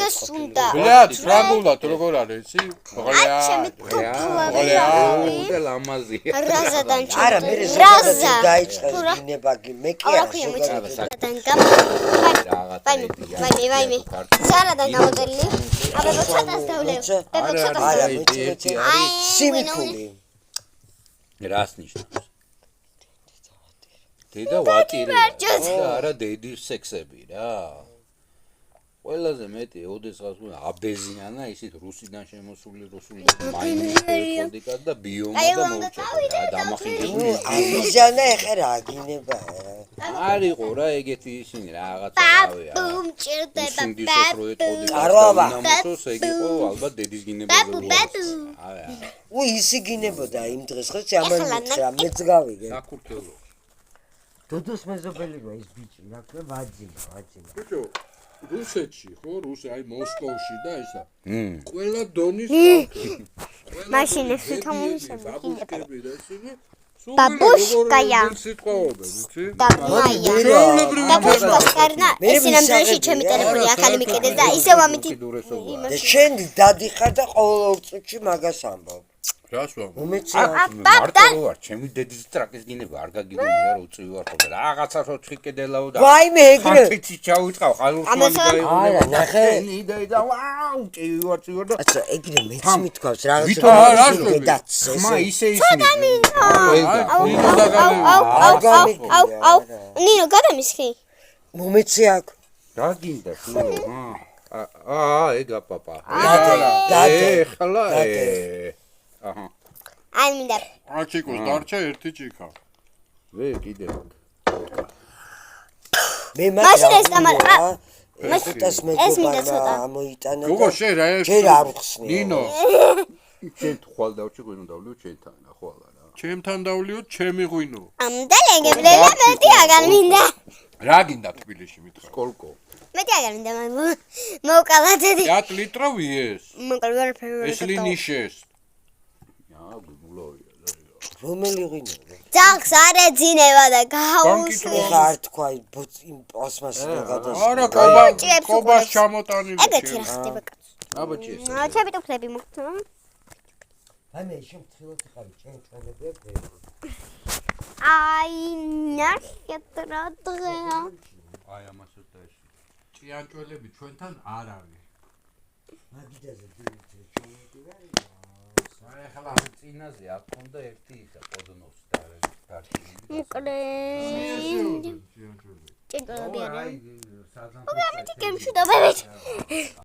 დღეს უნდა. ბლად, რამულად როგორ არის, იცი? ღოლია. და ლამაზია. რაზადან არა, მე რაზა დაიწყეს გინება მე კი არა ვაიმე. სარადან გამოდელი. აბა ცოტას დავლევ. არა, მეცი სიმიკული. რას ნიშნავს? დედა ვატირე. არა, დედის სექსები რა. ყველაზე მეტი ოდესღაც უნდა აბეზიანა ისეთ რუსიდან შემოსული რუსული მაინერიკა და ბიომა და მოუჭედა დამახინჯებული აბეზიანა ეხა რა გინება არისო რა ეგეთი ისინი რაღაცა რავია ბუმ ჭირდება აროვა ნამოსოს ეგ იყო ალბათ დედის გინებაზე ისი გინებოდა იმ დღეს ხო ამან რა მეც გავიგე საკურთხევო დოდოს მეზობელი რა ის ბიჭი ნაკლე ვაჯინა ბიჭო რუსეთში ხო რუსი აი მოსკოვში და ისა ყველა დონის მაშინ ეს თამაშები ბაბუშკები და ისინი ბაბუშკაია სიტყვაობენ იცი ბაბუშკას კარნა ეს ნამდვილად ჩემი ტელეფონი ახალი მიკიდე და ისევ ამითი შენ დადიხარ და ყოველ წუთში მაგას ამბობ რას ვამ მარტო ვარ ჩემი დედის ტრაკის გინება არ გაგიგონია რომ უწევი ვარ ხოლმე რაღაცა როცხი კედელაო და ვაიმე ეგრე ხანთიც ჩავიწყავ ხალხმანი არა ნახე და ვაუ უწევი ვარ და აცა ეგრე მეც მithქვავს რაღაცა ხმა ისე ისინი ნინო გადამისხი მომეცი აქ რა გინდა ეგა პაპა ხლა აჰა აი მინდა აჩიკოს დარჩა ერთი ჭიქა ვე კიდე მე მაშინ ეს დამარა ეს მინდა ცოტა მოიტანა გოგო შენ რა ჯერ არ ხსნი ნინო შენ ხვალ დავჭი ღვინო დავლიო ჩემთან ხვალა რა ჩემთან დავლიო ჩემი ღვინო ამდელეგებლელა მეტი აგარ მინდა რა გინდა თბილისში მითხრა სკოლკო მეტი აგარ მინდა მოკალათედი 100 ლიტროვი ეს ეს ლინიშეს რომელი ღვინო ძაღს არ ეძინება და გაუსვი ხარ თქვა იმ პლასმასი გადას არა კობას ჩამოტანილი ეგეთი რა ხდება კაცო აბაჭი ეს ჩემი ტუფლები მოხდა აი მე შემთხვევით ხარ ჩემ ჩვენებია აი ნახეტრა დღეა აი ამასო და ეს ჭიანჭველები ჩვენთან არ არის მაგიდაზე აი ხლა წინაზე აქ უნდა ერთი ისა პოდნოს და დარჩი მოკლე ჭიანჭველები ჭიანჭველები აი არის საზან უბე ამიტი გემშვიდობებით